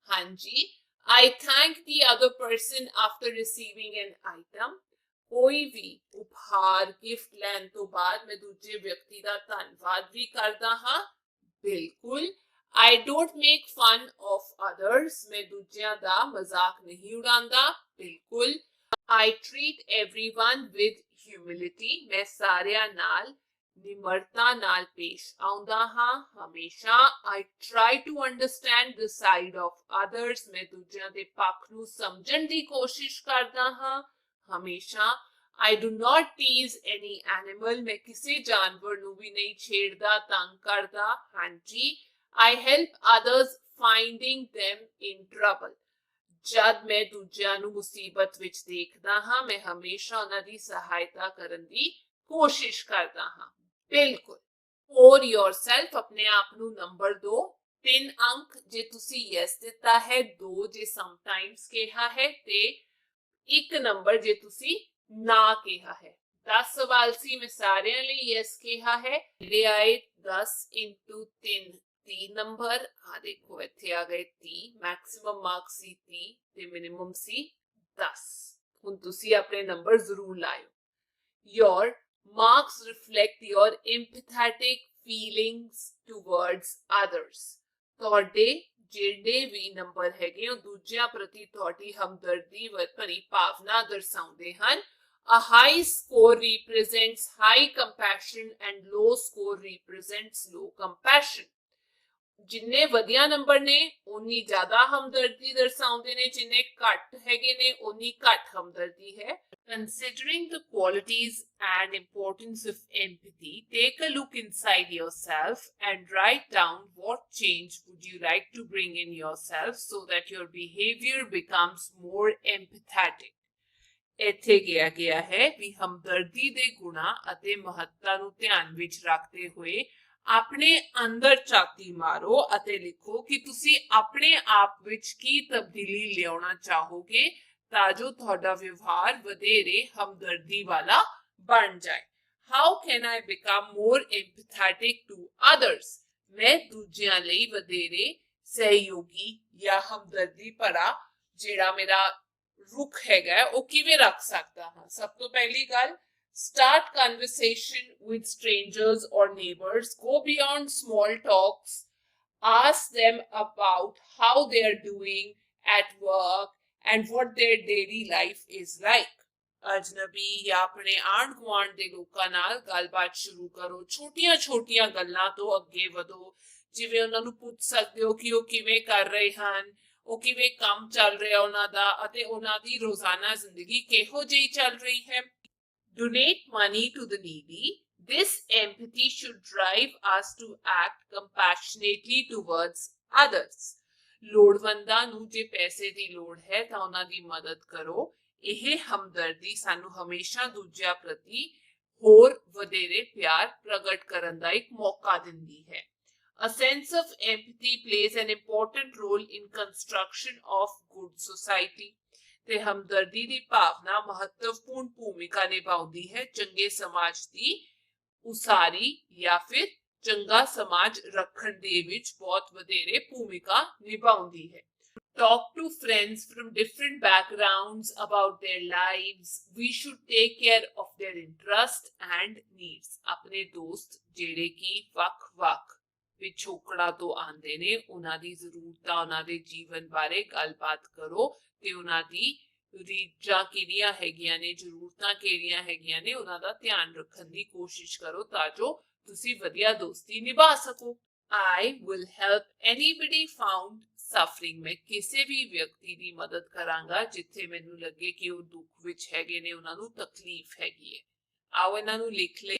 ਹਾਂਜੀ। I thank the other person after receiving an item. ਕੋਈ ਵੀ ਉਪਹਾਰ ਗਿਫਟ ਲੈਣ ਤੋਂ ਬਾਅਦ ਮੈਂ ਦੂਜੇ ਵਿਅਕਤੀ ਦਾ ਧੰਨਵਾਦ ਵੀ ਕਰਦਾ ਹਾਂ। ਬਿਲਕੁਲ। I don't make fun of others. ਮੈਂ ਦੂਜਿਆਂ ਦਾ ਮਜ਼ਾਕ ਨਹੀਂ ਉਡਾਉਂਦਾ। ਬਿਲਕੁਲ। I treat everyone with humility. ਮੈਂ ਸਾਰਿਆਂ ਨਾਲ ਨਿਮਰਤਾ ਨਾਲ ਪੇਸ਼ ਆਉਂਦਾ ਹਾਂ ਹਮੇਸ਼ਾ। I try to understand the side of others. ਮੈਂ ਦੂਜਿਆਂ ਦੇ ਪੱਖ ਨੂੰ ਸਮਝਣ ਦੀ ਕੋਸ਼ਿਸ਼ ਕਰਦਾ ਹਾਂ ਹਮੇਸ਼ਾ। I do not tease any animal. ਮੈਂ ਕਿਸੇ ਜਾਨਵਰ ਨੂੰ ਵੀ ਨਹੀਂ ਛੇੜਦਾ, ਤੰਗ ਕਰਦਾ। ਹਾਂਜੀ। I help others finding them in trouble. ਜਦ ਮੈਂ ਦੂਜਿਆਂ ਨੂੰ ਮੁਸੀਬਤ ਵਿੱਚ ਦੇਖਦਾ ਹਾਂ ਮੈਂ ਹਮੇਸ਼ਾ ਉਹਨਾਂ ਦੀ ਸਹਾਇਤਾ ਕਰਨ ਦੀ ਕੋਸ਼ਿਸ਼ ਕਰਦਾ ਹਾਂ। ਬਿਲਕੁਲ। For yourself, ਆਪਣੇ ਆਪ ਨੂੰ ਨੰਬਰ ਦਿਓ। 3 ਅੰਕ ਜੇ ਤੁਸੀਂ ਯੈਸ ਦਿੱਤਾ ਹੈ, 2 ਜੇ ਸਮਟਾਈਮਸ ਕਿਹਾ ਹੈ ਤੇ 1 ਨੰਬਰ ਜੇ ਤੁਸੀਂ ਨਾ ਕਿਹਾ ਹੈ। 10 ਸਵਾਲ ਸੀ, ਮੈਂ ਸਾਰਿਆਂ ਲਈ ਯੈਸ ਕਿਹਾ ਹੈ। ਮੇਰੇ ਆਏ 10 into 3 30 ਨੰਬਰ। ਆ ਦੇਖੋ ਇੱਥੇ ਆ ਗਏ 30। ਮੈਕਸਿਮਮ ਮਾਰਕਸ ਸੀ 30 ਤੇ ਮਿਨੀਮਮ ਸੀ 10। ਹੁਣ ਤੁਸੀਂ ਆਪਣੇ ਨੰਬਰ ਜ਼ਰੂਰ ਲਾਇਓ। Your marks reflect your empathetic feelings towards others. ਤੁਹਾਡੇ ਜਿਹੜੇ ਵੀ ਨੰਬਰ ਹੈਗੇ ਉਹ ਦੂਜਿਆਂ ਪ੍ਰਤੀ ਤੁਹਾਡੀ ਹਮਦਰਦੀ ਭਰੀ ਭਾਵਨਾ ਦਰਸਾਉਂਦੇ ਹਨ। A high score represents high compassion and low score represents low compassion. ਜਿੰਨੇ ਵਧੀਆ ਨੰਬਰ ਨੇ ਉਨੀ ਜ਼ਿਆਦਾ ਹਮਦਰਦੀ ਦਰਸਾਉਂਦੇ ਨੇ, ਜਿੰਨੇ ਘੱਟ ਹੈਗੇ ਨੇ ਉਨੀ ਘੱਟ ਹਮਦਰਦੀ ਹੈ। Considering the qualities and importance of empathy, take a look inside yourself and write down what change would you like to bring in yourself so that your behavior becomes more empathetic. ਇੱਥੇ ਕਿਹਾ ਗਿਆ ਹੈ ਵੀ ਹਮਦਰਦੀ ਦੇ ਗੁਣਾਂ ਅਤੇ ਮਹੱਤਤਾ ਨੂੰ ਧਿਆਨ ਵਿੱਚ ਰੱਖਦੇ ਹੋਏ ਆਪਣੇ ਅੰਦਰ ਝਾਤੀ ਮਾਰੋ ਅਤੇ ਲਿਖੋ ਕਿ ਤੁਸੀਂ ਆਪਣੇ ਆਪ ਵਿੱਚ ਕੀ ਤਬਦੀਲੀ ਲਿਆਉਣਾ ਚਾਹੋਗੇ ਤਾਂ ਜੋ ਤੁਹਾਡਾ ਵਿਵਹਾਰ ਵਧੇਰੇ ਹਮਦਰਦੀ ਵਾਲਾ ਬਣ ਜਾਏ। How can I become more empathetic to others? ਮੈਂ ਦੂਜਿਆਂ ਲਈ ਵਧੇਰੇ ਸਹਿਯੋਗੀ ਜਾਂ ਹਮਦਰਦੀ ਭਰਾ ਜਿਹੜਾ ਮੇਰਾ ਰੁਖ ਹੈਗਾ ਉਹ ਕਿਵੇਂ ਰੱਖ ਸਕਦਾ ਹਾਂ। ਸਭ ਤੋਂ ਪਹਿਲੀ ਗੱਲ, start conversation with strangers or neighbors. Go beyond small talks. Ask them about how they are doing at work and what their daily life is like. ਅਜਨਬੀ ਜਾਂ ਆਪਣੇ ਆਂਢ ਗੁਆਂਢ ਦੇ ਲੋਕਾਂ ਨਾਲ ਗੱਲਬਾਤ ਸ਼ੁਰੂ ਕਰੋ। ਛੋਟੀਆਂ-ਛੋਟੀਆਂ ਗੱਲਾਂ ਤੋਂ ਅੱਗੇ ਵਧੋ। ਜਿਵੇਂ ਉਹਨਾਂ ਨੂੰ ਪੁੱਛ ਸਕਦੇ ਹੋ ਕਿ ਉਹ ਕਿਵੇਂ ਕਰ ਰਹੇ ਹਨ, ਉਹ ਕਿਵੇਂ ਕੰਮ ਚੱਲ ਰਿਹਾ ਉਹਨਾਂ ਦਾ ਅਤੇ ਉਹਨਾਂ ਦੀ ਰੋਜ਼ਾਨਾ ਜ਼ਿੰਦਗੀ ਕਿਹੋ ਜਿਹੀ ਚੱਲ ਰਹੀ ਹੈ। Donate money to the needy. This empathy should drive us to act compassionately towards others. ਲੋੜਵੰਦਾਂ ਨੂੰ ਜੇ ਪੈਸੇ ਦੀ ਲੋੜ ਹੈ ਤਾਂ ਉਹਨਾਂ ਦੀ ਮਦਦ ਕਰੋ। ਇਹ ਹਮਦਰਦੀ ਸਾਨੂੰ ਹਮੇਸ਼ਾ ਦੂਜਿਆਂ ਪ੍ਰਤੀ ਹੋਰ ਵਧੇਰੇ ਪਿਆਰ ਪ੍ਰਗਟ ਕਰਨ ਦਾ ਇੱਕ ਮੌਕਾ ਦਿੰਦੀ ਹੈ। A sense of empathy plays an important role in construction of good society. ਤੇ ਹਮਦਰਦੀ ਦੀ ਭਾਵਨਾ ਮਹੱਤਵਪੂਰਨ ਭੂਮਿਕਾ ਨਿਭਾਉਂਦੀ ਹੈ ਚੰਗੇ ਸਮਾਜ ਦੀ ਉਸਾਰੀ ਜਾਂ ਫਿਰ ਚੰਗਾ ਸਮਾਜ ਰੱਖਣ ਦੇ ਵਿੱਚ ਬਹੁਤ ਵਧੇਰੇ ਭੂਮਿਕਾ ਨਿਭਾਉਂਦੀ ਹੈ। Talk to friends from different backgrounds about their lives. We should take care of their interest and needs. ਆਪਣੇ ਦੋਸਤ ਜਿਹੜੇ ਕਿ ਵੱਖ-ਵੱਖ ਪਿਛੋਕੜਾਂ ਤੋਂ ਆਉਂਦੇ ਨੇ ਉਹਨਾਂ ਦੀ ਜ਼ਰੂਰਤਾਂ ਉਹਨਾਂ ਦੇ ਜੀਵਨ ਬਾਰੇ ਗੱਲਬਾਤ ਕਰੋ ਤੇ ਉਹਨਾਂ ਦੀ ਰੀਝਾਂ ਕਿਹੜੀਆਂ ਹੈਗੀਆਂ ਨੇ ਜ਼ਰੂਰਤਾਂ ਕਿਹੜੀਆਂ ਹੈਗੀਆਂ ਨੇ ਉਹਨਾਂ ਦਾ ਧਿਆਨ ਰੱਖਣ ਦੀ ਕੋਸ਼ਿਸ਼ ਕਰੋ ਤਾਂ ਜੋ ਤੁਸੀਂ ਵਧੀਆ ਦੋਸਤੀ ਨਿਭਾ ਸਕੋ। I will help anybody found suffering. ਮੈਂ ਕਿਸੇ ਵੀ ਵਿਅਕਤੀ ਦੀ ਮਦਦ ਕਰਾਂਗਾ ਜਿੱਥੇ ਮੈਨੂੰ ਲੱਗੇ ਕਿ ਉਹ ਦੁੱਖ ਵਿੱਚ ਹੈਗੇ ਨੇ ਉਹਨਾਂ ਨੂੰ ਤਕਲੀਫ ਹੈਗੀ ਹੈ। ਆਓ ਇਹਨਾਂ ਨੂੰ ਲਿਖ ਲਈ।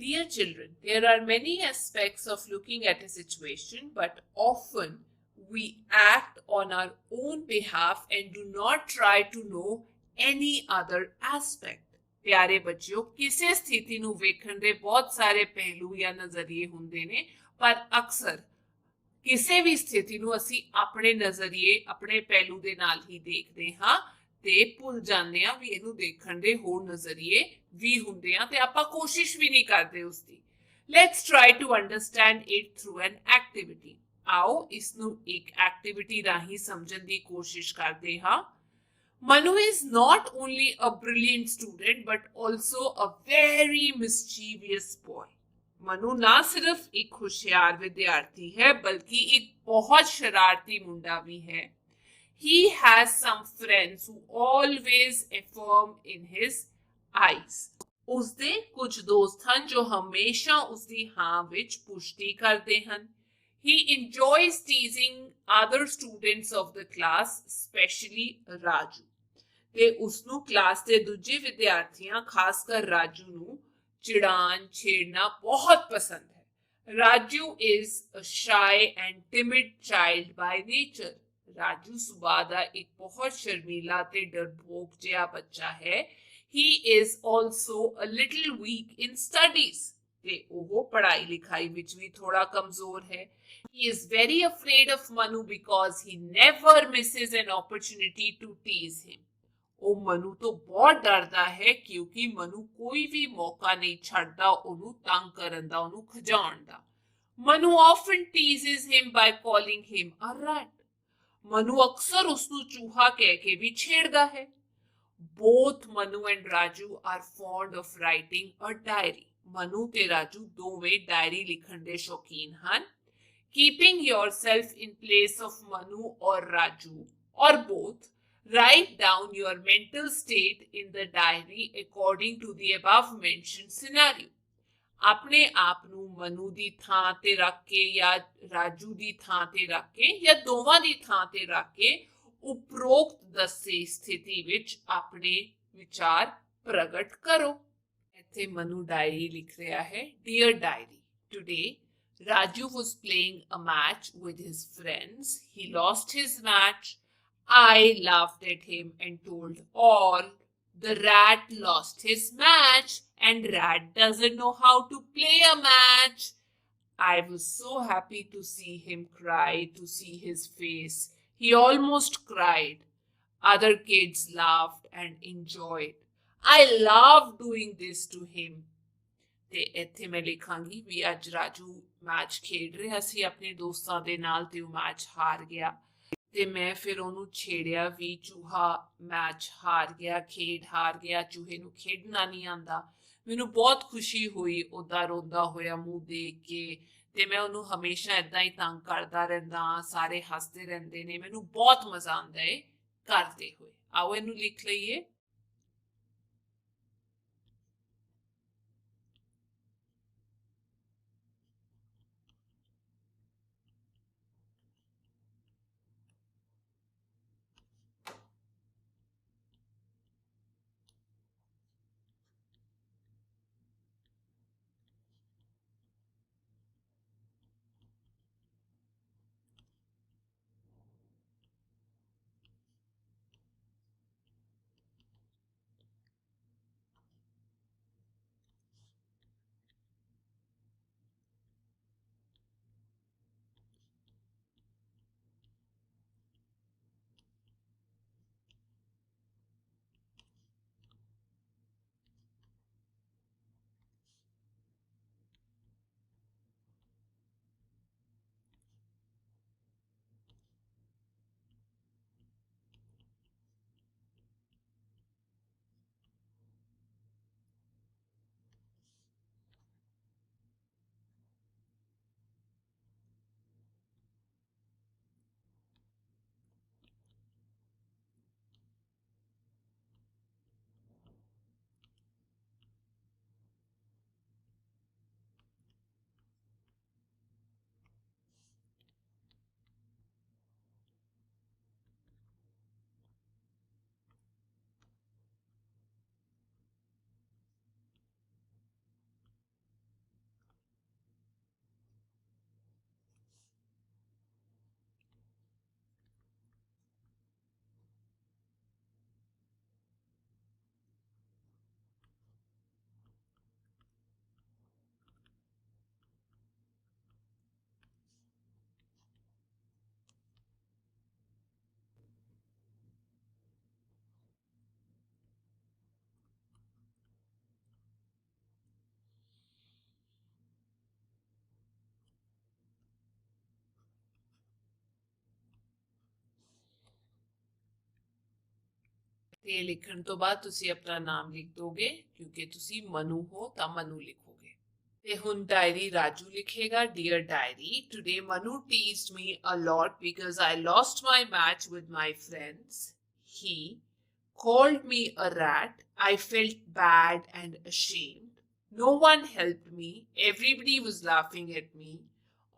Dear children, there are many aspects of looking at a situation, but often we act on our own behalf and do not try to know any other aspect. ਪਿਆਰੇ ਬੱਚਿਓ, ਕਿਸੇ ਸਥਿਤੀ ਨੂੰ ਵੇਖਣ ਦੇ ਬਹੁਤ ਸਾਰੇ ਪਹਿਲੂ ਜਾਂ ਨਜ਼ਰੀਏ ਹੁੰਦੇ ਨੇ, ਪਰ ਅਕਸਰ ਕਿਸੇ ਵੀ ਸਥਿਤੀ ਨੂੰ ਅਸੀਂ ਆਪਣੇ ਨਜ਼ਰੀਏ, ਆਪਣੇ ਪਹਿਲੂ ਦੇ ਨਾਲ ਹੀ ਦੇਖਦੇ ਹਾਂ ਤੇ ਭੁੱਲ ਜਾਂਦੇ ਆ ਵੀ ਇਹਨੂੰ ਦੇਖਣ ਦੇ ਹੋਰ ਨਜ਼ਰੀਏ ਵੀ ਹੁੰਦੇ ਆ ਤੇ ਆਪਾਂ ਕੋਸ਼ਿਸ਼ ਵੀ ਨਹੀਂ ਕਰਦੇ ਉਸਦੀ। Let's try to understand it through an activity. ਆਓ ਇਸ ਨੂੰ ਇੱਕ ਐਕਟੀਵਿਟੀ ਰਾਹੀਂ ਸਮਝਣ ਦੀ ਕੋਸ਼ਿਸ਼ ਕਰਦੇ ਹਾਂ। Manu is not only a brilliant student but also a very mischievous boy. Manu ਨਾ ਸਿਰਫ ਇੱਕ ਹੁਸ਼ਿਆਰ ਵਿਦਿਆਰਥੀ ਹੈ ਬਲਕਿ ਇੱਕ ਬਹੁਤ ਸ਼ਰਾਰਤੀ ਮੁੰਡਾ ਵੀ ਹੈ। He has some friends who always affirm in his eyes. ਉਸਦੇ ਕੁਝ ਦੋਸਤ ਹਨ ਜੋ ਹਮੇਸ਼ਾ ਉਸਦੀ ਹਾਂ ਵਿੱਚ ਪੁਸ਼ਟੀ ਕਰਦੇ ਹਨ। He enjoys teasing other students of the class, especially Raju. ਤੇ ਉਸਨੂੰ ਕਲਾਸ ਦੇ ਦੂਜੇ ਵਿਦਿਆਰਥੀਆਂ ਖਾਸ ਕਰ ਰਾਜੂ ਨੂੰ ਚਿੜਾਣ ਛੇੜਨਾ ਬਹੁਤ ਪਸੰਦ ਹੈ। Raju is a shy and timid child by nature. Raju ਸੁਭਾਅ ਦਾ ਇੱਕ ਬਹੁਤ ਸ਼ਰਮੀਲਾ ਤੇ ਡਰਪੋਕ ਜਿਹਾ ਬੱਚਾ ਹੈ। He is also a little weak in studies. ਤੇ ਉਹ ਪੜ੍ਹਾਈ ਲਿਖਾਈ ਵਿੱਚ ਵੀ ਥੋੜਾ ਕਮਜ਼ੋਰ ਹੈ। He is very afraid of Manu because he never misses an opportunity to tease him. ਉਹ ਮਨੂ ਤੋਂ ਬਹੁਤ ਡਰਦਾ ਹੈ ਕਿਉਂਕਿ ਮਨੂ ਕੋਈ ਵੀ ਮੌਕਾ ਨਹੀਂ ਛੱਡਦਾ ਉਹਨੂੰ ਤੰਗ ਕਰਨ ਦਾ, ਉਹਨੂੰ ਖਿਜਾਉਣ ਦਾ। Manu often teases him by calling him a rat. Manu ਅਕਸਰ ਉਸਨੂੰ ਚੂਹਾ ਕਹਿ ਕੇ ਵੀ ਛੇੜਦਾ ਹੈ। Both Manu and Raju are fond of writing a diary. Manu ਤੇ ਰਾਜੂ ਦੋਵੇਂ ਡਾਇਰੀ ਲਿਖਣ ਦੇ ਸ਼ੌਕੀਨ ਹਨ। Keeping yourself in place of Manu or Raju or both, write down your mental state in the diary according to the above mentioned scenario. ਆਪਣੇ ਆਪ ਨੂੰ ਮਨੂ ਦੀ ਥਾਂ ਤੇ ਰੱਖ ਕੇ ਜਾਂ ਰਾਜੂ ਦੀ ਥਾਂ ਤੇ ਰੱਖ ਕੇ ਜਾਂ ਦੋਵਾਂ ਦੀ ਥਾਂ ਤੇ ਰੱਖ ਕੇ ਉਪਰੋਕਤ ਦੱਸੇ ਸਥਿਤੀ ਵਿੱਚ ਆਪਣੇ ਵਿਚਾਰ ਪ੍ਰਗਟ ਕਰੋ। ਇੱਥੇ ਮਨੂ ਡਾਇਰੀ ਲਿਖ ਰਿਹਾ ਹੈ। Dear diary, today Raju was playing a match with his friends. He lost his match. I laughed at him and told all, the rat lost his match and rat doesn't know how to play a match. I was so happy to see him cry, to see his face. He almost cried. Other kids laughed and enjoyed. I loved doing this to him. ਤੇ ਇੱਥੇ ਮੈਂ ਲਿਖਾਂਗੀ ਵੀ ਅੱਜ Raju match ਖੇਡ ਰਿਹਾ ਸੀ ਆਪਣੇ ਦੋਸਤਾਂ ਦੇ ਨਾਲ ਤੇ ਉਹ ਮੈਚ ਹਾਰ ਗਿਆ ਤੇ ਮੈਂ ਫਿਰ ਉਹਨੂੰ ਛੇੜਿਆ ਵੀ ਚੂਹਾ ਮੈਚ ਹਾਰ ਗਿਆ, ਖੇਡ ਹਾਰ ਗਿਆ, ਚੂਹੇ ਨੂੰ ਖੇਡਣਾ ਨਹੀਂ ਆਉਂਦਾ। ਮੈਨੂੰ ਬਹੁਤ ਖੁਸ਼ੀ ਹੋਈ ਉਹਦਾ ਰੋਂਦਾ ਹੋਇਆ ਮੂੰਹ ਦੇਖ ਕੇ ਤੇ ਮੈਂ ਉਹਨੂੰ ਹਮੇਸ਼ਾ ਏਦਾਂ ਹੀ ਤੰਗ ਕਰਦਾ ਰਹਿੰਦਾ, ਸਾਰੇ ਹੱਸਦੇ ਰਹਿੰਦੇ ਨੇ, ਮੈਨੂੰ ਬਹੁਤ ਮਜ਼ਾ ਆਉਂਦਾ ਹੈ ਕਰਦੇ ਹੋਏ। ਆਓ ਇਹਨੂੰ ਲਿਖ ਲਈਏ। ਤੇ ਲਿਖਣ ਤੋਂ ਬਾਅਦ ਤੁਸੀਂ ਆਪਣਾ ਨਾਮ ਲਿਖ ਦੋਗੇ ਕਿਉਂਕਿ ਤੁਸੀਂ ਮਨੂ ਹੋ ਤਾਂ ਮਨੂ ਲਿਖੋਗੇ। ਤੇ ਹੁਣ ਡਾਇਰੀ ਰਾਜੂ ਲਿਖੇਗਾ, dear diary, today Manu teased me a lot because I lost my match with my friends. He called me a rat. I felt bad and ashamed. No one helped me. Everybody was laughing at me.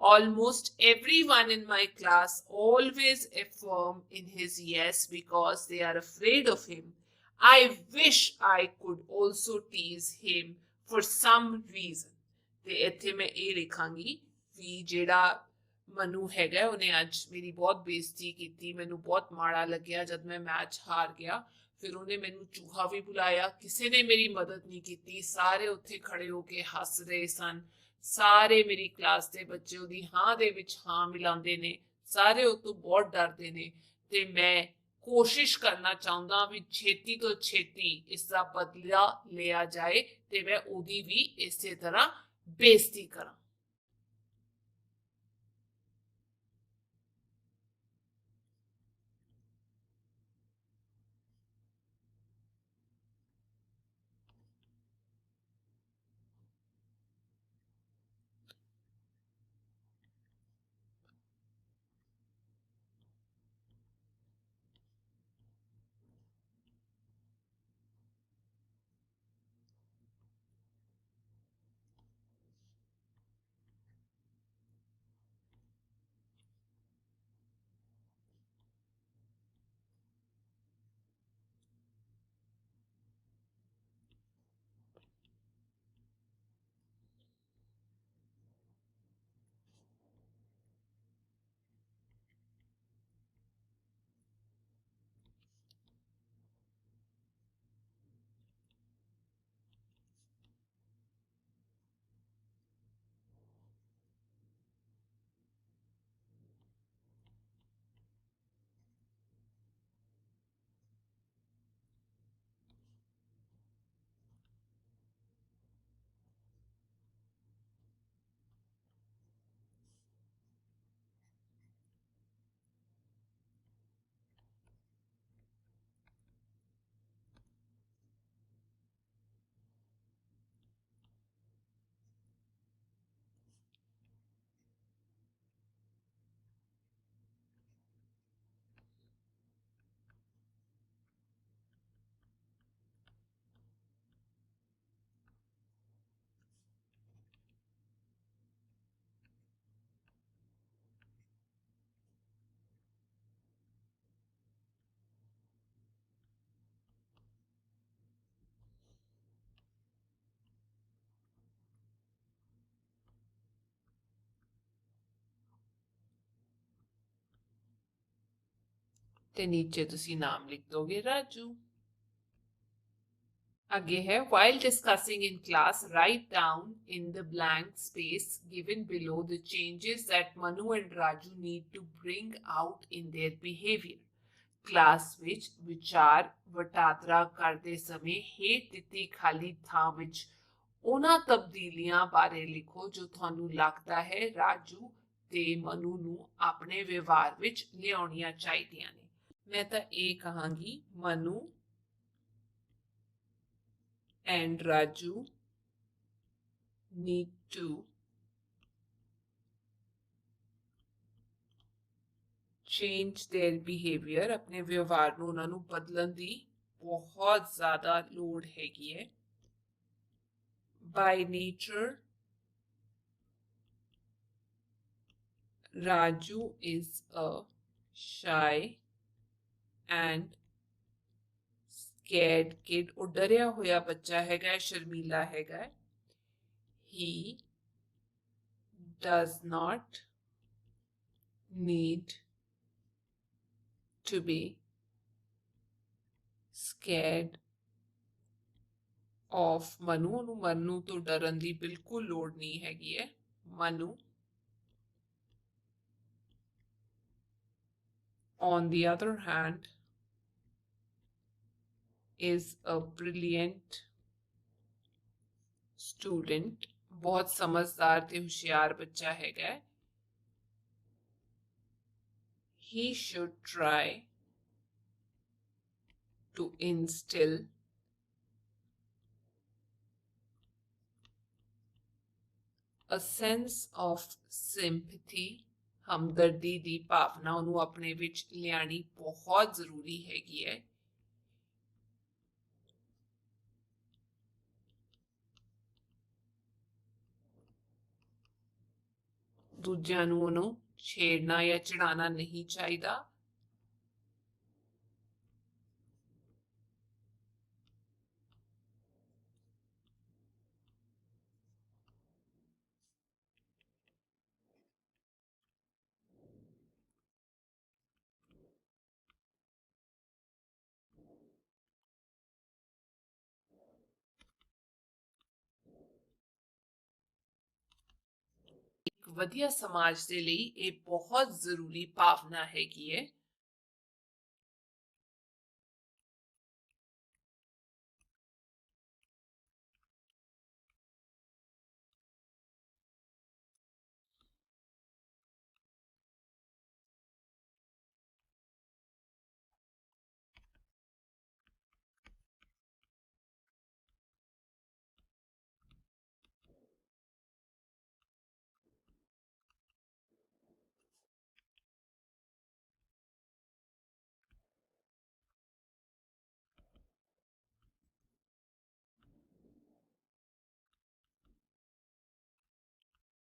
Almost everyone in my class always affirm in his yes because they are afraid of him. I wish I could also tease him for some reason. ਤੇ ਇੱਥੇ ਮੈਂ ਇਹ ਲਿਖਾਂਗੀ ਵੀ ਜਿਹੜਾ ਮਨੂ ਹੈਗਾ ਉਹਨੇ ਅੱਜ ਮੇਰੀ ਬਹੁਤ ਬੇਇੱਜ਼ਤੀ ਕੀਤੀ, ਮੈਨੂੰ ਬਹੁਤ ਮਾੜਾ ਲੱਗਿਆ ਜਦ ਮੈਂ ਮੈਚ ਹਾਰ ਗਿਆ। ਫਿਰ ਉਹਨੇ ਮੈਨੂੰ ਚੂਹਾ ਵੀ ਬੁਲਾਇਆ, ਕਿਸੇ ਨੇ ਮੇਰੀ ਮਦਦ ਨਹੀਂ ਕੀਤੀ, ਸਾਰੇ ਉੱਥੇ ਖੜੇ ਹੋ ਕੇ ਹੱਸ ਰਹੇ ਸਨ। ਸਾਰੇ ਮੇਰੀ ਕਲਾਸ ਦੇ ਬੱਚੇ ਉਹਦੀ ਹਾਂ ਦੇ ਵਿੱਚ ਹਾਂ ਮਿਲਾਉਂਦੇ ਨੇ, ਸਾਰੇ ਉਹ ਤੋਂ ਬਹੁਤ ਡਰਦੇ ਨੇ ਤੇ ਮੈਂ ਕੋਸ਼ਿਸ਼ ਕਰਨਾ ਚਾਹੁੰਦਾ ਵੀ ਛੇਤੀ ਤੋਂ ਛੇਤੀ ਇਸ ਦਾ ਬਦਲਾ ਲਿਆ ਜਾਏ ਤੇ ਮੈਂ ਉਹਦੀ ਵੀ ਇਸੇ ਤਰ੍ਹਾਂ ਬੇਇੱਜ਼ਤੀ ਕਰਾਂ। ਤੇ ਨੀਚੇ ਤੁਸੀਂ ਨਾਮ ਲਿਖ ਦੋਗੇ ਰਾਜੂ। ਅੱਗੇ ਹੈ while discussing in class write down in the blank space given below the changes that Manu and Raju need to bring out in their behavior. Class ਵਿੱਚ ਵਿਚਾਰ ਵਟਾਂਦਰਾ ਕਰਦੇ ਸਮੇਂ ਹੇਠ ਦਿੱਤੀ ਖਾਲੀ ਥਾਂ ਵਿੱਚ ਉਹਨਾਂ ਤਬਦੀਲੀਆਂ ਬਾਰੇ ਲਿਖੋ ਜੋ ਤੁਹਾਨੂੰ ਲੱਗਦਾ ਹੈ ਰਾਜੂ ਤੇ ਮਨੂ ਨੂੰ ਆਪਣੇ ਵਿਵਹਾਰ ਵਿੱਚ ਲਿਆਉਣੀਆਂ ਚਾਹੀਦੀਆਂ ਨੇ। ਮੈਂ ਤਾਂ ਇਹ ਕਹਾਂਗੀ Manu and Raju need to change their behavior. अपने व्यवहार ਨੂੰ ਉਹਨਾਂ ਨੂੰ ਬਦਲਣ ਦੀ ਬਹੁਤ ਜ਼ਿਆਦਾ ਲੋੜ ਹੈਗੀ ਹੈ। By nature, Raju is a shy and scared kid. ਉਹ ਡਰਿਆ ਹੋਇਆ ਬੱਚਾ ਹੈਗਾ, ਸ਼ਰਮੀਲਾ ਹੈਗਾ। He does not need to be scared of Manu. ਉਹਨੂੰ ਮਨੂ ਤੋਂ ਡਰਨ ਦੀ ਬਿਲਕੁਲ ਲੋੜ ਨਹੀਂ ਹੈਗੀ ਹੈ। Manu, on the other hand, is a brilliant student. बहुत समझदार ते होशियार बच्चा हैगा। He should try to instill a sense of sympathy, ਹਮਦਰਦੀ ਦੀ ਭਾਵਨਾ ਉਹਨੂੰ ਆਪਣੇ ਵਿੱਚ ਲਿਆਣੀ ਬਹੁਤ ਜ਼ਰੂਰੀ ਹੈਗੀ ਹੈ। ਦੂਜਿਆਂ ਨੂੰ ਉਹਨੂੰ ਛੇੜਨਾ ਜਾਂ ਚੜਾਉਣਾ ਨਹੀਂ ਚਾਹੀਦਾ। ਇੱਕ ਵਧੀਆ ਸਮਾਜ ਦੇ ਲਈ ਇਹ ਬਹੁਤ ਜ਼ਰੂਰੀ ਭਾਵਨਾ ਹੈਗੀ ਹੈ।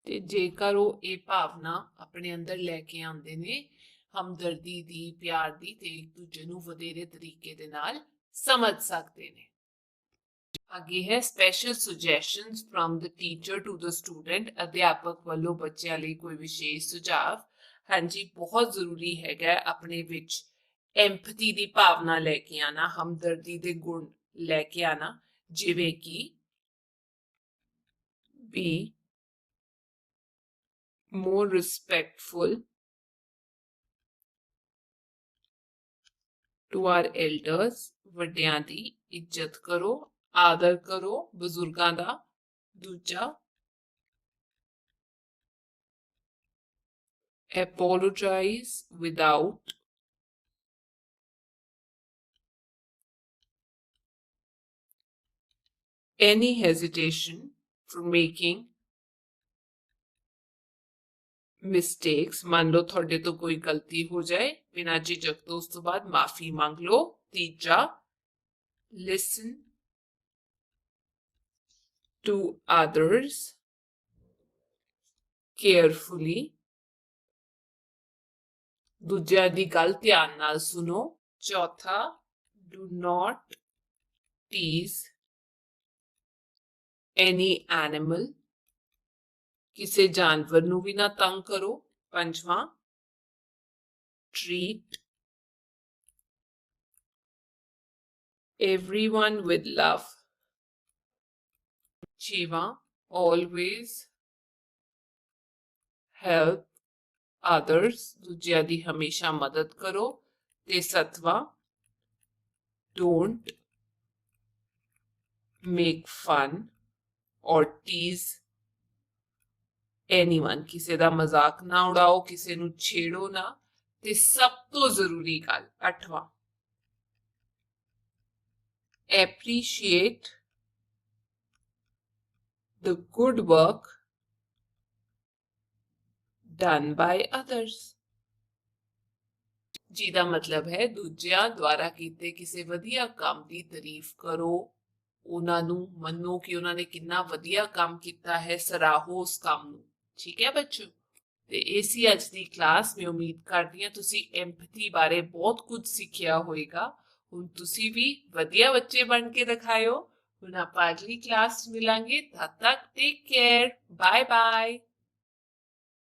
ਤੇ ਜੇਕਰ ਉਹ ਇਹ ਭਾਵਨਾ ਆਪਣੇ ਅੰਦਰ ਲੈ ਕੇ ਆਉਂਦੇ ਨੇ ਹਮਦਰਦੀ ਦੀ, ਪਿਆਰ ਦੀ, ਤੇ ਇੱਕ ਦੂਜੇ ਨੂੰ ਵਧੇਰੇ ਤਰੀਕੇ ਦੇ ਨਾਲ ਸਮਝ ਸਕਦੇ ਨੇ। ਅੱਗੇ ਹੈ special suggestions from the teacher to the student, ਅਧਿਆਪਕ ਵੱਲੋਂ ਬੱਚਿਆਂ ਲਈ ਕੋਈ ਵਿਸ਼ੇਸ਼ ਸੁਝਾਅ। ਹਾਂਜੀ, ਬਹੁਤ ਜ਼ਰੂਰੀ ਹੈਗਾ ਆਪਣੇ ਵਿੱਚ ਐਮਪੈਥੀ ਦੀ ਭਾਵਨਾ ਲੈ ਕੇ ਆਣਾ, ਹਮਦਰਦੀ ਦੇ ਗੁਣ ਲੈ ਕੇ ਆਣਾ, ਜਿਵੇਂ ਕਿ be more respectful to our elders, ਵੱਡਿਆਂ ਦੀ ਇੱਜ਼ਤ ਕਰੋ, ਆਦਰ ਕਰੋ ਬਜ਼ੁਰਗਾਂ ਦਾ। ਦੂਜਾ, apologize without any hesitation for making mistakes। ਮੰਨ ਲਓ ਤੁਹਾਡੇ ਤੋਂ ਕੋਈ ਗਲਤੀ ਹੋ ਜਾਏ, ਬਿਨਾਂ ਝਿਜਕ ਤੋਂ ਉਸ ਤੋਂ ਬਾਅਦ ਮਾਫੀ ਮੰਗ ਲਓ। ਤੀਜਾ, listen to others carefully, ਦੂਜਿਆਂ ਦੀ ਗੱਲ ਧਿਆਨ ਨਾਲ ਸੁਣੋ। ਚੌਥਾ, do not tease any animal, ਕਿਸੇ ਜਾਨਵਰ ਨੂੰ ਵੀ ਨਾ ਤੰਗ ਕਰੋ। ਪੰਜਵਾਂ, treat everyone with love। ਛੇਵਾਂ, always help others, ਦੂਜਿਆਂ ਦੀ ਹਮੇਸ਼ਾ ਮਦਦ ਕਰੋ। ਤੇ ਸੱਤਵਾਂ, don't make fun or tease anyone, ਕਿਸੇ ਦਾ ਮਜ਼ਾਕ ਨਾ ਉਡਾਓ, ਕਿਸੇ ਨੂੰ ਛੇੜੋ ਨਾ। ਤੇ ਸਭ ਤੋਂ ਜ਼ਰੂਰੀ ਗੱਲ, ਅੱਠਵਾਂ, appreciate the good work done by others, ਜਿਹਦਾ ਮਤਲਬ ਹੈ ਦੂਜਿਆਂ ਦੁਆਰਾ ਕੀਤੇ ਕਿਸੇ ਵਧੀਆ ਕੰਮ ਦੀ ਤਾਰੀਫ ਕਰੋ, ਉਹਨਾਂ ਨੂੰ ਮੰਨੋ ਕਿ ਉਹਨਾਂ ਨੇ ਕਿੰਨਾ ਵਧੀਆ ਕੰਮ ਕੀਤਾ ਹੈ, ਸਰਾਹੋ ਉਸ ਕੰਮ ਨੂੰ। ਠੀਕ ਹੈ ਬੱਚੋ, ਤੇ ਇਹ ਸੀ ਅੱਜ ਦੀ ਕਲਾਸ। ਮੈਂ ਉਮੀਦ ਕਰਦੀ ਹਾਂ ਤੁਸੀਂ ਐਮਪੈਥੀ ਬਾਰੇ ਬਹੁਤ ਕੁਝ ਸਿੱਖਿਆ ਹੋਵੇਗਾ। ਹੁਣ ਤੁਸੀਂ ਵੀ ਵਧੀਆ ਬੱਚੇ ਬਣ ਕੇ ਦਿਖਾਇਓ। ਹੁਣ ਆਪਾਂ ਅਗਲੀ ਕਲਾਸ 'ਚ ਮਿਲਾਂਗੇ। ਤਦ ਤੱਕ ਟੇਕ ਕੇਅਰ, ਬਾਏ ਬਾਏ।